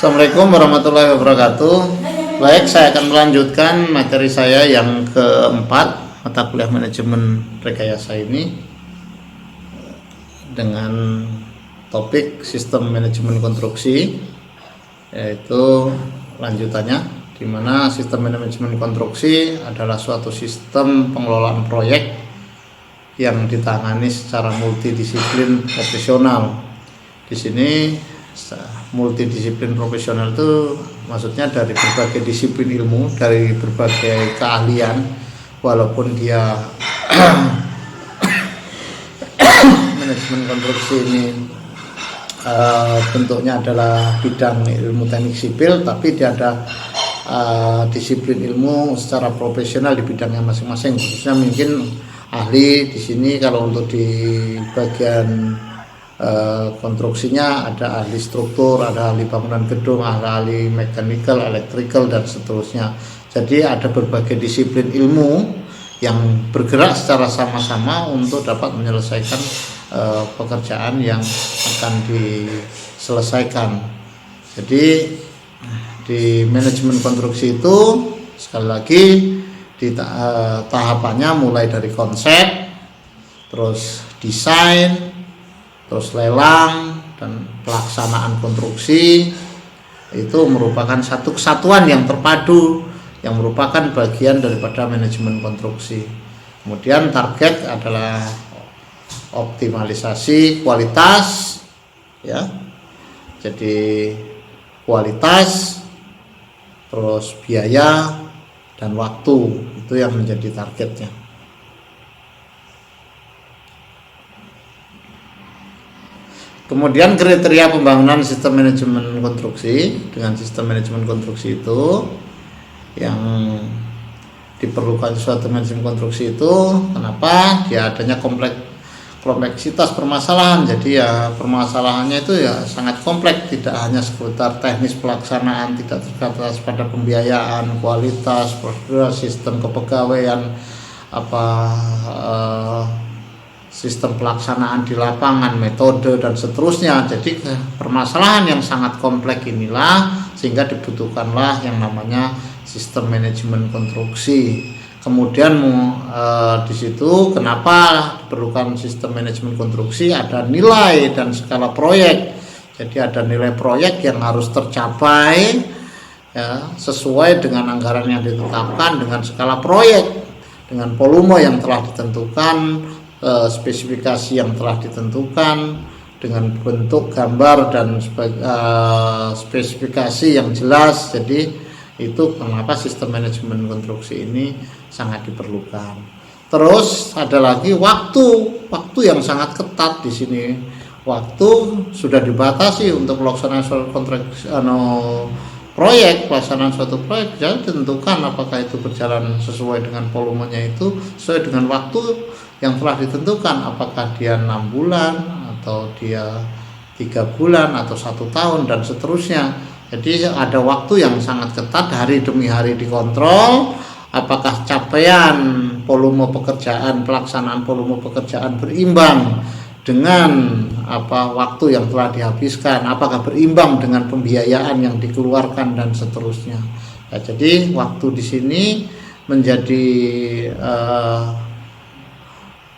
Assalamualaikum warahmatullahi wabarakatuh. Baik, saya akan melanjutkan materi saya yang keempat, mata kuliah manajemen rekayasa ini, dengan topik sistem manajemen konstruksi, yaitu lanjutannya, di mana sistem manajemen konstruksi adalah suatu sistem pengelolaan proyek yang ditangani secara multidisiplin profesional. Di sini multidisiplin profesional itu maksudnya dari berbagai disiplin ilmu, dari berbagai keahlian, walaupun dia manajemen konstruksi ini bentuknya adalah bidang ilmu teknik sipil, tapi dia ada disiplin ilmu secara profesional di bidangnya masing-masing. Khususnya mungkin ahli di sini kalau untuk di bagian konstruksinya ada ahli struktur, ada ahli bangunan gedung, ada ahli mechanical, electrical, dan seterusnya. Jadi ada berbagai disiplin ilmu yang bergerak secara sama-sama untuk dapat menyelesaikan pekerjaan yang akan diselesaikan. Jadi di manajemen konstruksi itu sekali lagi di tahapannya mulai dari konsep, terus desain, terus lelang, dan pelaksanaan konstruksi. Itu merupakan satu kesatuan yang terpadu, yang merupakan bagian daripada manajemen konstruksi. Kemudian target adalah optimalisasi kualitas, ya. Jadi kualitas, terus biaya dan waktu, itu yang menjadi targetnya. Kemudian kriteria pembangunan sistem manajemen konstruksi. Dengan sistem manajemen konstruksi itu yang diperlukan suatu manajemen konstruksi itu, kenapa? Dia adanya kompleksitas permasalahan. Jadi ya permasalahannya itu ya sangat kompleks, tidak hanya seputar teknis pelaksanaan, tidak terbatas pada pembiayaan, kualitas, prosedur, sistem kepegawaian, sistem pelaksanaan di lapangan, metode, dan seterusnya. Jadi permasalahan yang sangat kompleks inilah sehingga dibutuhkanlah yang namanya sistem manajemen konstruksi. Kemudian di situ kenapa diperlukan sistem manajemen konstruksi? Ada nilai dan skala proyek. Jadi ada nilai proyek yang harus tercapai, ya, sesuai dengan anggaran yang ditetapkan, dengan skala proyek, dengan volume yang telah ditentukan, spesifikasi yang telah ditentukan, dengan bentuk gambar dan spesifikasi yang jelas. Jadi itu kenapa sistem manajemen konstruksi ini sangat diperlukan. Terus ada lagi waktu yang sangat ketat di sini. Waktu sudah dibatasi untuk pelaksanaan suatu pelaksanaan suatu proyek, jadi tentukan apakah itu berjalan sesuai dengan volumenya, itu sesuai dengan waktu yang telah ditentukan, apakah dia 6 bulan atau dia 3 bulan atau 1 tahun dan seterusnya. Jadi ada waktu yang sangat ketat, hari demi hari dikontrol apakah capaian volume pekerjaan, pelaksanaan volume pekerjaan berimbang dengan waktu yang telah dihabiskan, apakah berimbang dengan pembiayaan yang dikeluarkan dan seterusnya. Nah, jadi waktu di sini menjadi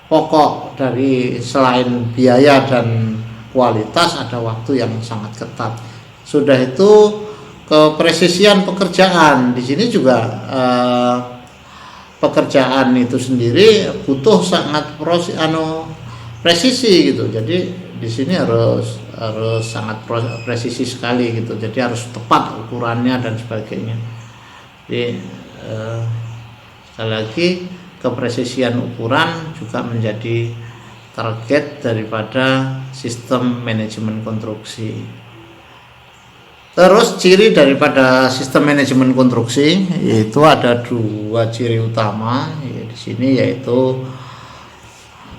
pokok dari selain biaya dan kualitas, ada waktu yang sangat ketat. Sudah itu kepresisian pekerjaan. Di sini juga pekerjaan itu sendiri butuh sangat presisi gitu. Jadi di sini harus sangat presisi sekali gitu. Jadi harus tepat ukurannya dan sebagainya. Jadi sekali lagi kepresisian ukuran juga menjadi target daripada sistem manajemen konstruksi. Terus ciri daripada sistem manajemen konstruksi yaitu ada 2 ciri utama di sini, yaitu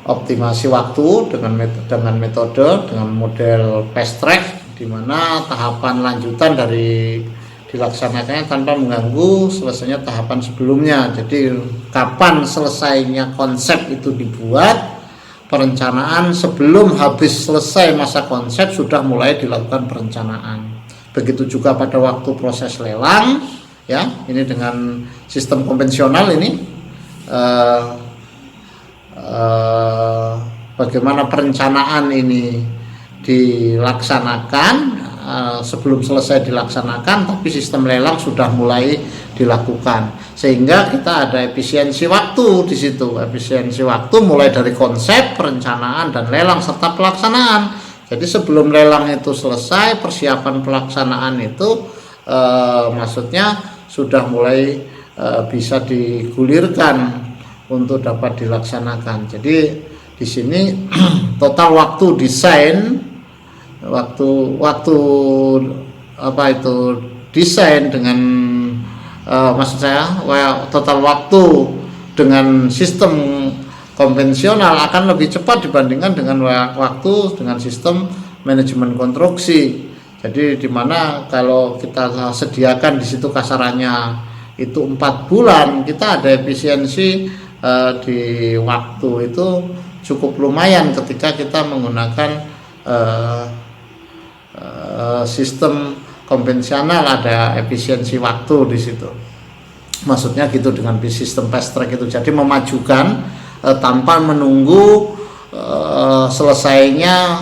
optimasi waktu dengan metode dengan model fast track, di mana tahapan lanjutan dari dilaksanakannya tanpa mengganggu selesainya tahapan sebelumnya. Jadi kapan selesainya konsep itu dibuat, perencanaan sebelum habis selesai masa konsep sudah mulai dilakukan perencanaan. Begitu juga pada waktu proses lelang, ya, ini dengan sistem konvensional ini bagaimana perencanaan ini dilaksanakan sebelum selesai dilaksanakan, tapi sistem lelang sudah mulai dilakukan, sehingga kita ada efisiensi waktu di situ. Efisiensi waktu mulai dari konsep, perencanaan, dan lelang serta pelaksanaan. Jadi sebelum lelang itu selesai, persiapan pelaksanaan itu maksudnya sudah mulai bisa digulirkan untuk dapat dilaksanakan. Jadi di sini total waktu desain, waktu desain dengan maksud saya total waktu dengan sistem konvensional akan lebih cepat dibandingkan dengan waktu dengan sistem manajemen konstruksi. Jadi dimana kalau kita sediakan di situ kasarannya itu 4 bulan, kita ada efisiensi di waktu itu cukup lumayan ketika kita menggunakan sistem konvensional, ada efisiensi waktu di situ. Maksudnya gitu dengan sistem fast track itu. Jadi memajukan tanpa menunggu selesainya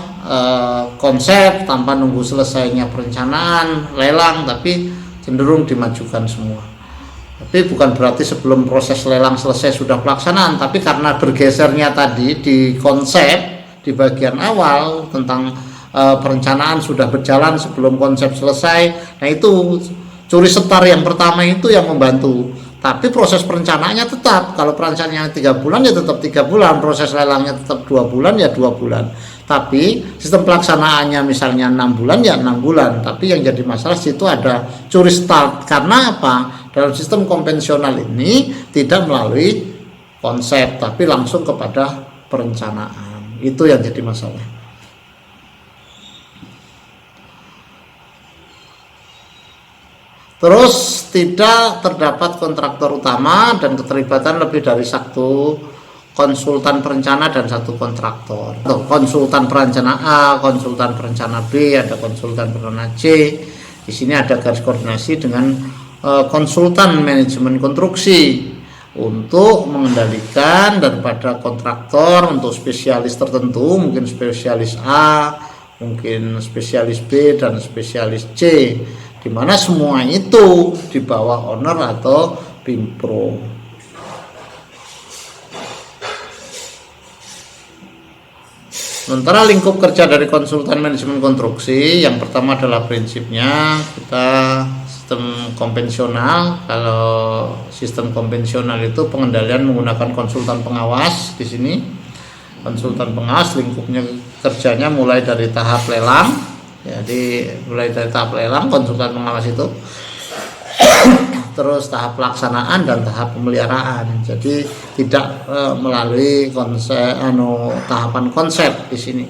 konsep, tanpa nunggu selesainya perencanaan, lelang, tapi cenderung dimajukan semua. Tapi bukan berarti sebelum proses lelang selesai sudah pelaksanaan, tapi karena bergesernya tadi di konsep di bagian awal tentang perencanaan sudah berjalan sebelum konsep selesai. Nah itu curi setar yang pertama itu yang membantu. Tapi proses perencanaannya tetap, kalau perencanaannya 3 bulan ya tetap 3 bulan, proses lelangnya tetap 2 bulan ya 2 bulan. Tapi sistem pelaksanaannya misalnya 6 bulan ya 6 bulan. Tapi yang jadi masalah situ ada curi start. Karena apa? Dalam sistem konvensional ini tidak melalui konsep, tapi langsung kepada perencanaan. Itu yang jadi masalah. Terus tidak terdapat kontraktor utama dan keterlibatan lebih dari 1 konsultan perencana dan 1 kontraktor. Konsultan perencana A, konsultan perencana B, ada konsultan perencana C. Di sini ada garis koordinasi dengan konsultan manajemen konstruksi untuk mengendalikan daripada kontraktor untuk spesialis tertentu, mungkin spesialis A, mungkin spesialis B, dan spesialis C, di mana semua itu di bawah owner atau pimpro. Sementara lingkup kerja dari konsultan manajemen konstruksi, yang pertama adalah prinsipnya kita sistem konvensional. Kalau sistem konvensional itu pengendalian menggunakan konsultan pengawas. Di sini konsultan pengawas lingkupnya kerjanya mulai dari tahap lelang. Jadi mulai dari tahap lelang konsultan pengawas itu, terus tahap pelaksanaan dan tahap pemeliharaan. Jadi tidak melalui tahapan konsep di sini.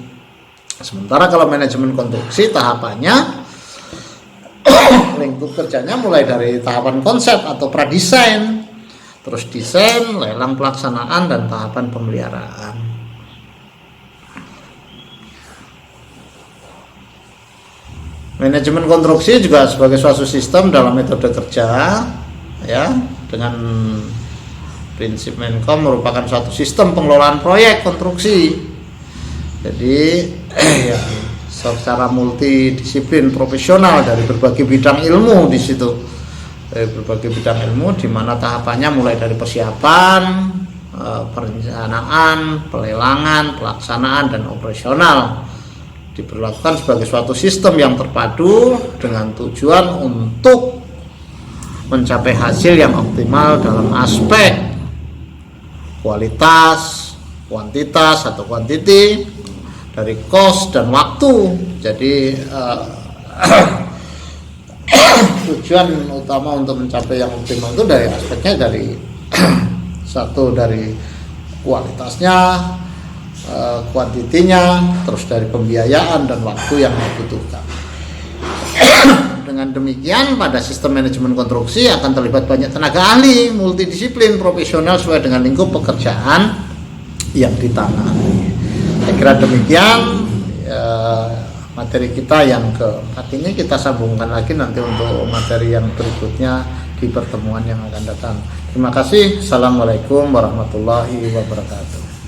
Sementara kalau manajemen konstruksi tahapannya lingkup kerjanya mulai dari tahapan konsep atau pradesain, terus desain, lelang, pelaksanaan, dan tahapan pemeliharaan. Manajemen konstruksi juga sebagai suatu sistem dalam metode kerja, ya, dengan prinsip Menkom merupakan suatu sistem pengelolaan proyek konstruksi. Jadi ya, secara multidisiplin profesional dari berbagai bidang ilmu di situ, dari berbagai bidang ilmu, di mana tahapannya mulai dari persiapan, perencanaan, pelelangan, pelaksanaan, dan operasional diberlakukan sebagai suatu sistem yang terpadu dengan tujuan untuk mencapai hasil yang optimal dalam aspek kualitas, kuantitas atau quantity, dari cost dan waktu. Jadi tujuan utama untuk mencapai yang optimal itu dari aspeknya dari satu dari kualitasnya, kuantitinya, terus dari pembiayaan dan waktu yang dibutuhkan. Dengan demikian pada sistem manajemen konstruksi akan terlibat banyak tenaga ahli multidisiplin profesional sesuai dengan lingkup pekerjaan yang ditangani. Saya kira demikian materi kita yang keempat ini kita sambungkan lagi nanti untuk materi yang berikutnya di pertemuan yang akan datang. Terima kasih. Assalamualaikum warahmatullahi wabarakatuh.